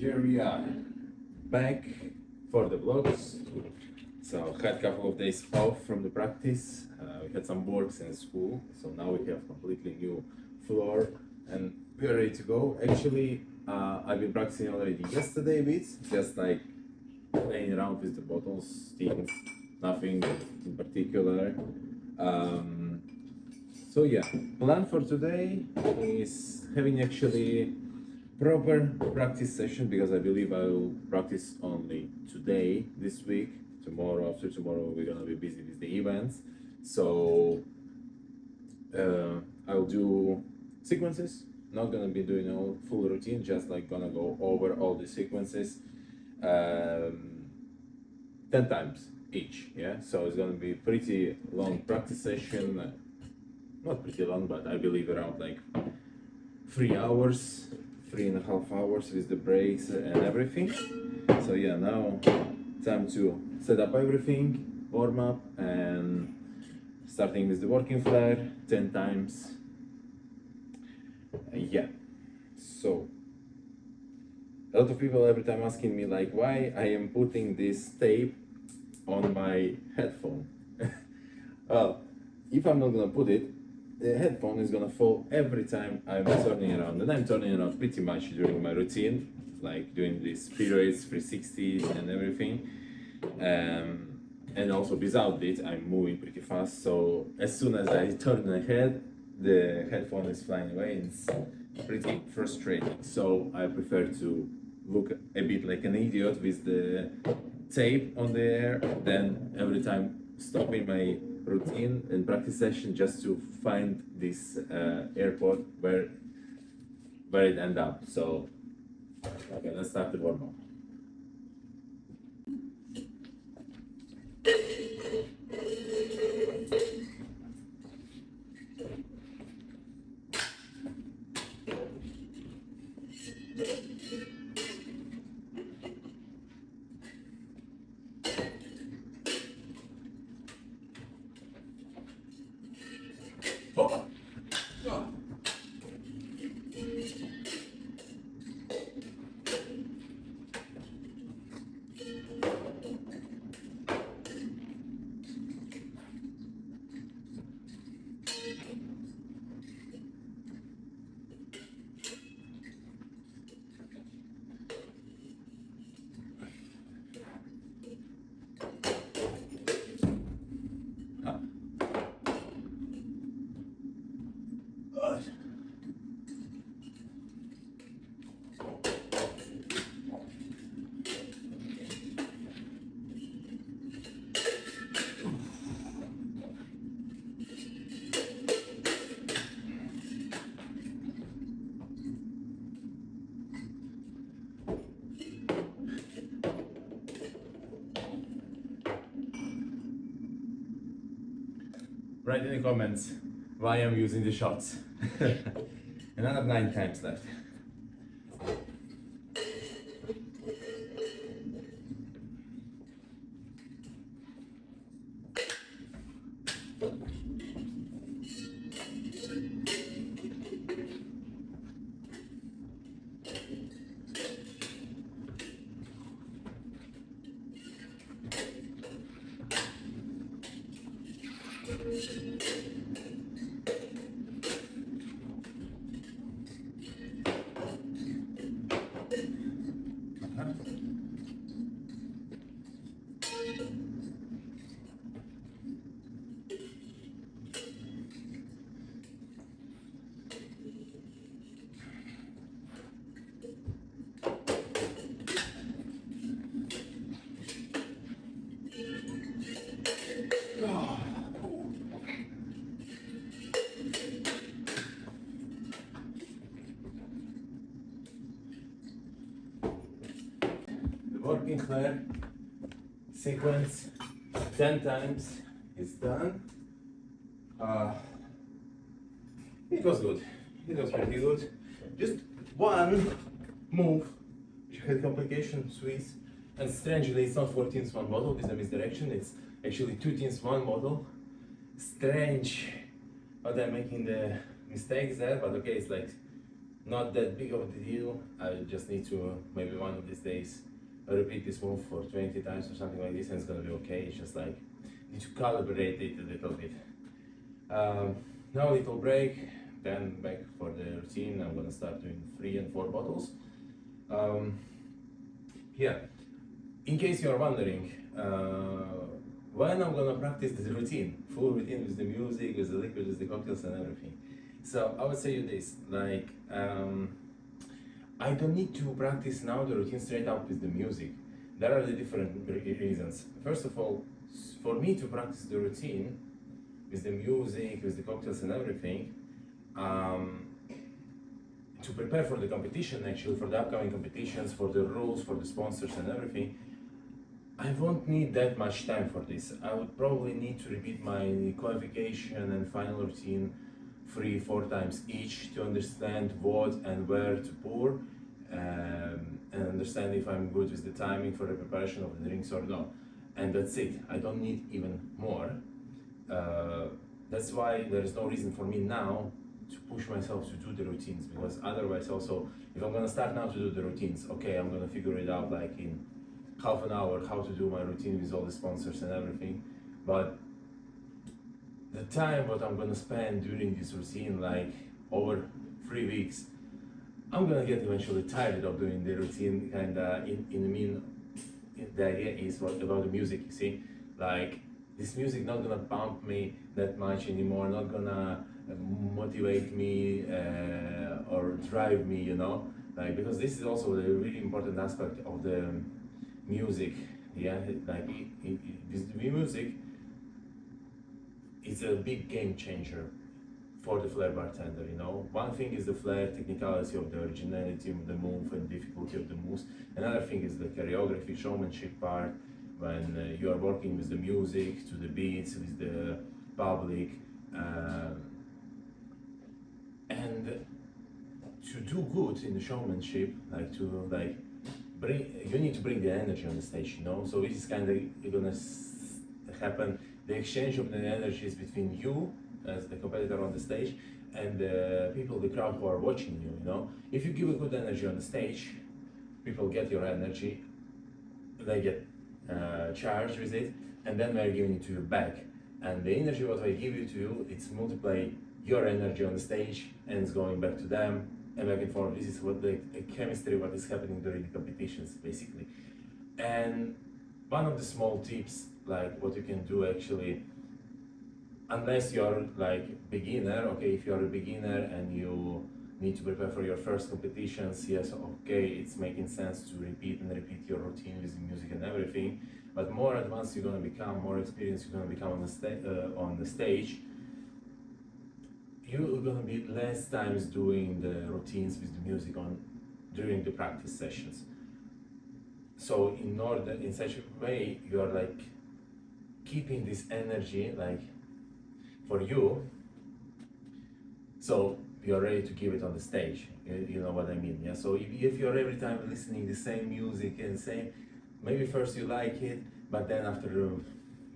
Here we are, back for the vlogs. So had a couple of days off from the practice. We had some works in school, so now we have completely new floor and we're ready to go. Actually, I've been practicing already yesterday a bit, just like playing around with the bottles, things, nothing in particular. So yeah, plan for today is having actually proper practice session, because I believe I will practice only today, this week. Tomorrow, after tomorrow, we're gonna be busy with the events. So I'll do sequences. Not gonna be doing a full routine, just like gonna go over all the sequences 10 times each. Yeah, so it's gonna be pretty long practice session. Not pretty long, but I believe around like 3 hours, 3.5 hours with the breaks and everything. So yeah, now time to set up everything, warm up, and starting with the working Flair 10 times. Yeah, so a lot of people every time asking me like why I am putting this tape on my headphone. Well, if I'm not gonna put it, the headphone is gonna fall every time I'm turning around, and I'm turning around pretty much during my routine, like doing these periods, 360s and everything. And also without it, I'm moving pretty fast. So as soon as I turn my head, the headphone is flying away, and it's pretty frustrating. So I prefer to look a bit like an idiot with the tape on the air, then every time stopping my routine and practice session just to find this airport where it end up. So okay, let's start the warm up. Oh. Oh. Write in the comments why I'm using the shots. Another 9 times left. Working Flair sequence 10 times is done. It was good. It was pretty good. Just one move which had complications with, and strangely it's not 14th one bottle, it's a misdirection, it's actually 2/10 one bottle. Strange, but I'm making the mistakes there, but okay, it's like not that big of a deal. I just need to maybe one of these days repeat this move for 20 times or something like this, and it's gonna be okay. It's just like need to calibrate it a little bit. Now a little break, then back for the routine. I'm gonna start doing 3 and 4 bottles. Yeah, in case you're wondering, when I'm gonna practice the routine, full routine with the music, with the liquid, with the cocktails and everything. So I would say you this, like, I don't need to practice now the routine straight up with the music. There are the different reasons. First of all, for me to practice the routine with the music, with the cocktails and everything, to prepare for the competition, actually, for the upcoming competitions, for the rules, for the sponsors and everything, I won't need that much time for this. I would probably need to repeat my qualification and final routine 3-4 times each to understand what and where to pour, and understand if I'm good with the timing for the preparation of the drinks or not. And that's it. I don't need even more. That's why there is no reason for me now to push myself to do the routines, because otherwise also, if I'm gonna start now to do the routines, okay, I'm gonna figure it out like in half an hour how to do my routine with all the sponsors and everything, but the time what I'm gonna spend during this routine, like over 3 weeks, I'm gonna get eventually tired of doing the routine. And the idea is what about the music, you see, like this music not gonna pump me that much anymore, not gonna motivate me or drive me, you know, like, because this is also a really important aspect of the music. Yeah, like this music is a big game changer for the Flair bartender, you know. One thing is the Flair technicality of the originality of the move and difficulty of the moves. Another thing is the choreography, showmanship part, when you are working with the music, to the beats, with the public. And to do good in the showmanship, like to like you need to bring the energy on the stage, you know. So this is kind of gonna happen. The exchange of the energies between you as the competitor on the stage and the people, the crowd who are watching you. You know, if you give a good energy on the stage, people get your energy, they get charged with it, and then they're giving it to you back. And the energy what I give you to you, it's multiply your energy on the stage, and it's going back to them and back and forth. This is what the chemistry, what is happening during the competitions, basically. And one of the small tips, like what you can do actually, unless you're like beginner, okay, if you're a beginner and you need to prepare for your first competitions, yes, okay, it's making sense to repeat and repeat your routine with the music and everything. But more advanced you're gonna become, more experienced you're gonna become on the stage, you're gonna be less times doing the routines with the music on during the practice sessions. So in such a way, you are like keeping this energy like for you, so you're ready to give it on the stage. You know what I mean? Yeah. So if you're every time listening the same music and same, maybe first you like it, but then after a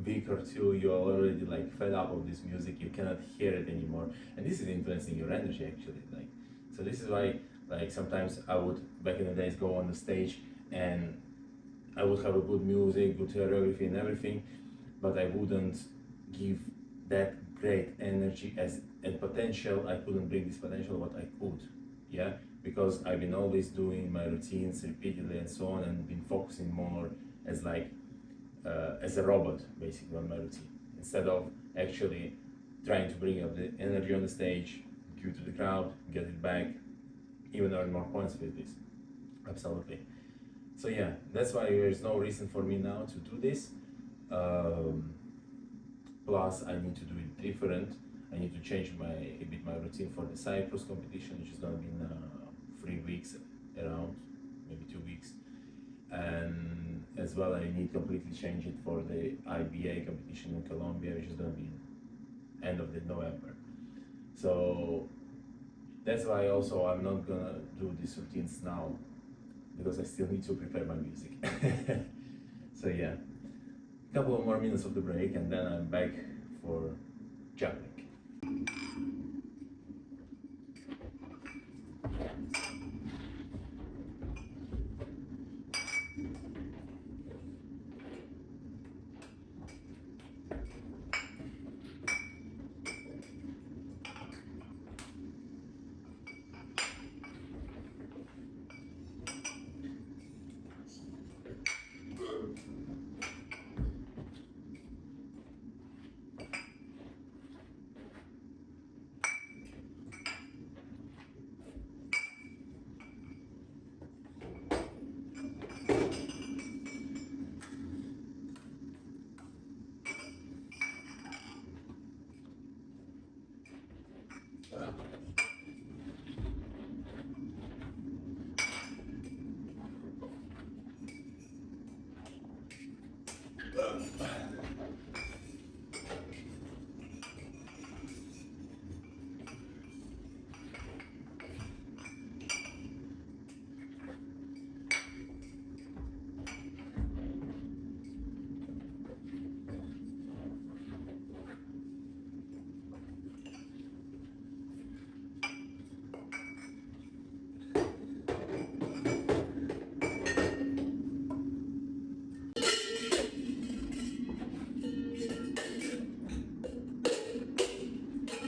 week or two you're already like fed up of this music. You cannot hear it anymore, and this is influencing your energy actually. Like, so this is why like sometimes I would back in the days go on the stage and I would have a good music, good choreography and everything, but I wouldn't give that great energy as and potential. I couldn't bring this potential what I could, yeah, because I've been always doing my routines repeatedly and so on, and been focusing more as like as a robot basically on my routine, instead of actually trying to bring up the energy on the stage, give it to the crowd, get it back, even earn more points with this. Absolutely. So yeah, that's why there's no reason for me now to do this. Plus, I need to do it different. I need to change a bit my routine for the Cyprus competition, which is gonna be in 3 weeks around, maybe 2 weeks. And as well, I need to completely change it for the IBA competition in Colombia, which is gonna be end of the November. So that's why also I'm not gonna do these routines now, because I still need to prepare my music. So yeah, a couple of more minutes of the break and then I'm back for juggling.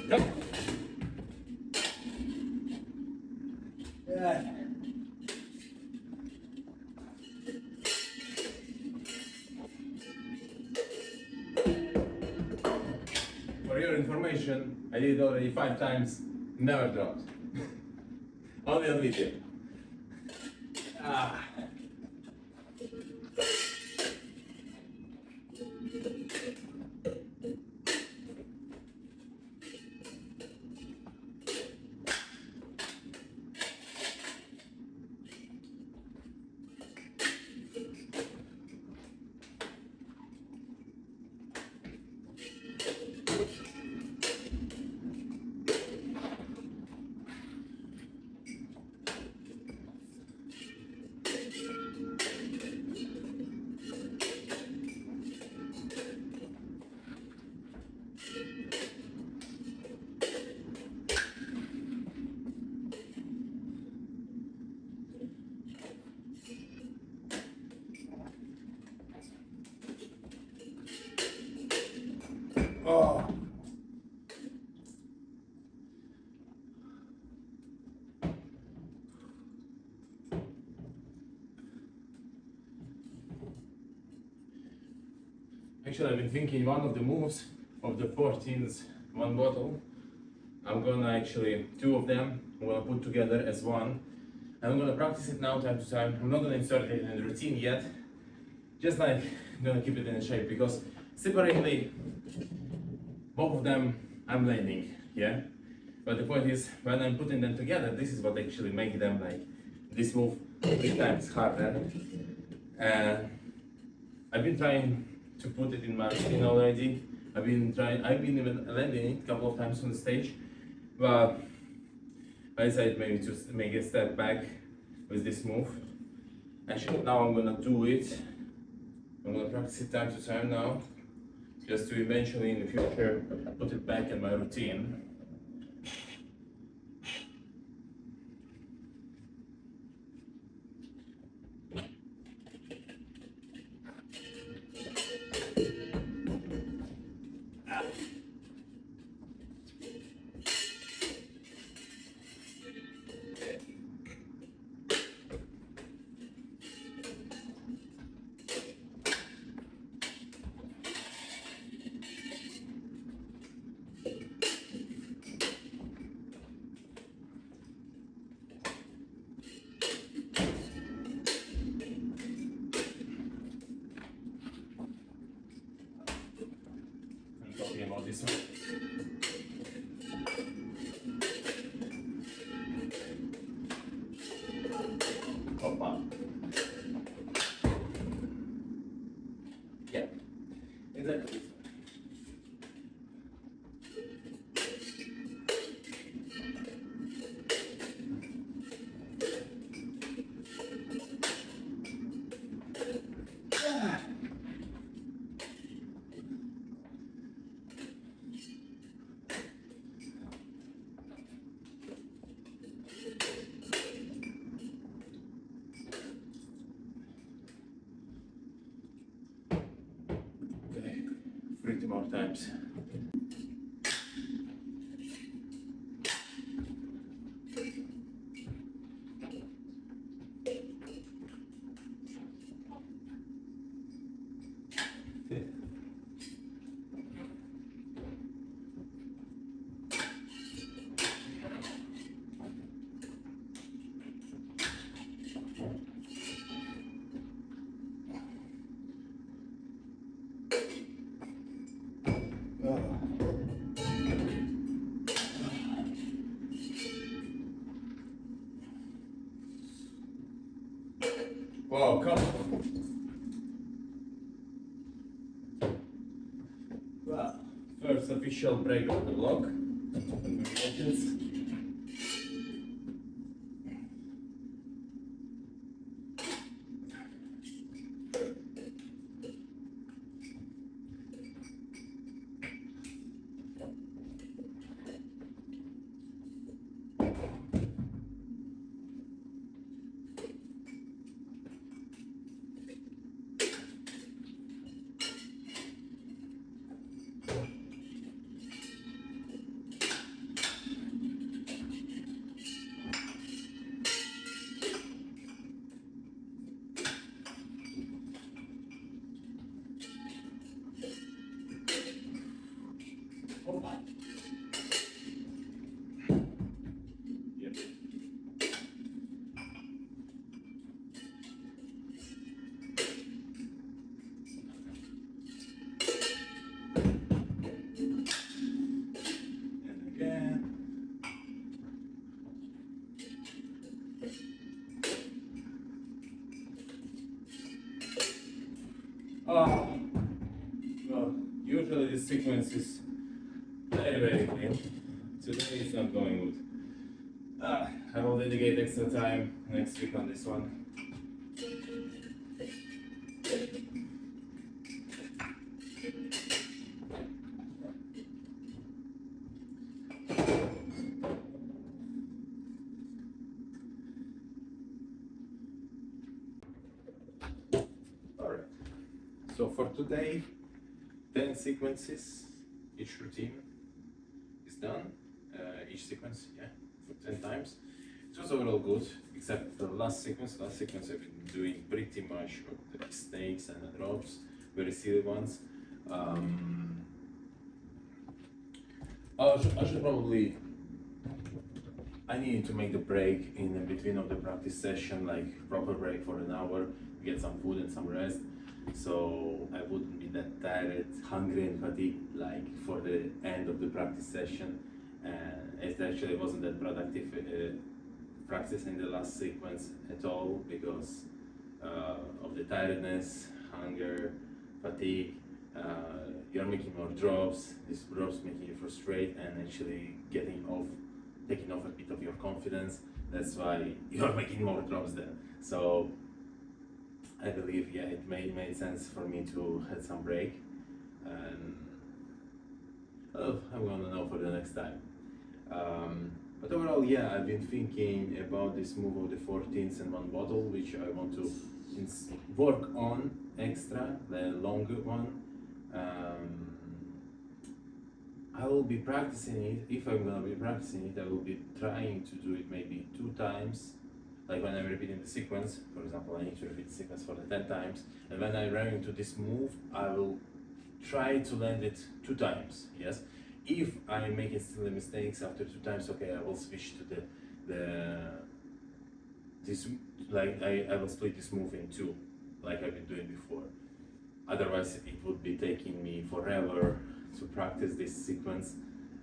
Yep. Yeah. For your information, I did it already 5 times, never dropped. Only on video. Ah. Oh. Actually, I've been thinking one of the moves of the 14s, one bottle. I'm gonna actually, 2 of them, I'm gonna put together as one. And I'm gonna practice it now time to time. I'm not gonna insert it in the routine yet. Just like, I'm gonna keep it in shape because separately, both of them I'm landing, yeah? But the point is, when I'm putting them together, this is what actually makes them like, this move 3 times harder. And I've been trying to put it in my routine already. I've been even landing it a couple of times on the stage, but I decided maybe to make a step back with this move. Actually, now I'm gonna do it. I'm gonna practice it time to time now, just to eventually in the future put it back in my routine. I'm talking about this one. Hoppa. Yeah, exactly. Okay, 3 more times. Wow, come on. first official break of the vlog. Congratulations. Yep. And again. Oh, well, usually this sequence is very clean. Today it's not going good. I will dedicate extra time next week on this one. Alright, so for today, 10 sequences, each routine is done, each sequence, yeah, for 10 times. It was overall good, except the last sequence I've been doing pretty much of the mistakes and the drops, very silly ones. I should probably, I needed to make the break in the between of the practice session, like proper break for an hour, get some food and some rest, so I wouldn't be that tired, hungry and fatigued like for the end of the practice session. And it actually wasn't that productive practice in the last sequence at all because of the tiredness, hunger, fatigue. You're making more drops, these drops making you frustrated and actually taking off a bit of your confidence. That's why you're making more drops then. So I believe, yeah, it made sense for me to have some break, and I'm gonna know for the next time. But overall, yeah, I've been thinking about this move of the 14s and one bottle, which I want to work on extra, the longer one. I will be practicing it. If I'm gonna be practicing it, I will be trying to do it maybe 2 times. Like when I'm repeating the sequence, for example, I need to repeat the sequence for the 10 times, and when I run into this move, I will try to land it 2 times. Yes. If I'm making still the mistakes after 2 times, okay, I will switch to I will split this move in 2, like I've been doing before. Otherwise, it would be taking me forever to practice this sequence,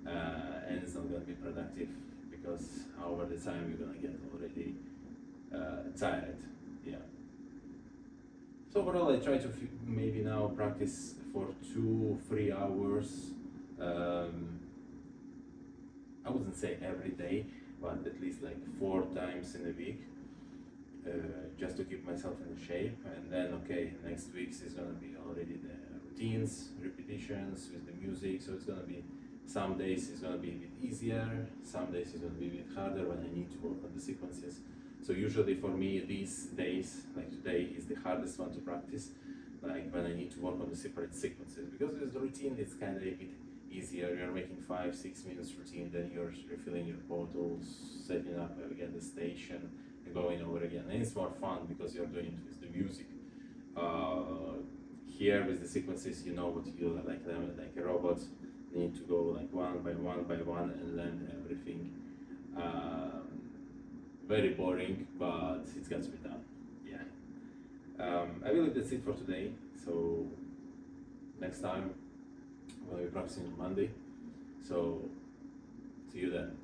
and it's not gonna be productive because over the time you're gonna get already tired. Yeah. So overall, I try to maybe now practice for 2-3 hours. I wouldn't say every day, but at least like 4 times in a week, just to keep myself in shape. And then, okay, next week is gonna be already the routines, repetitions with the music. So it's gonna be, some days it's gonna be a bit easier, some days it's gonna be a bit harder when I need to work on the sequences. So usually for me, these days, like today, is the hardest one to practice, like when I need to work on the separate sequences, because with the routine it's kind of a bit easier. You're making 5-6 minutes routine, then you're refilling your bottles, setting up again the station, and going over again. And it's more fun because you're doing it with the music. Here with the sequences, you know what you like a robot. You need to go like one by one and learn everything. Very boring, but it's got to be done. Yeah. I believe that's it for today. So next time we'll be practicing on Monday. So see you then.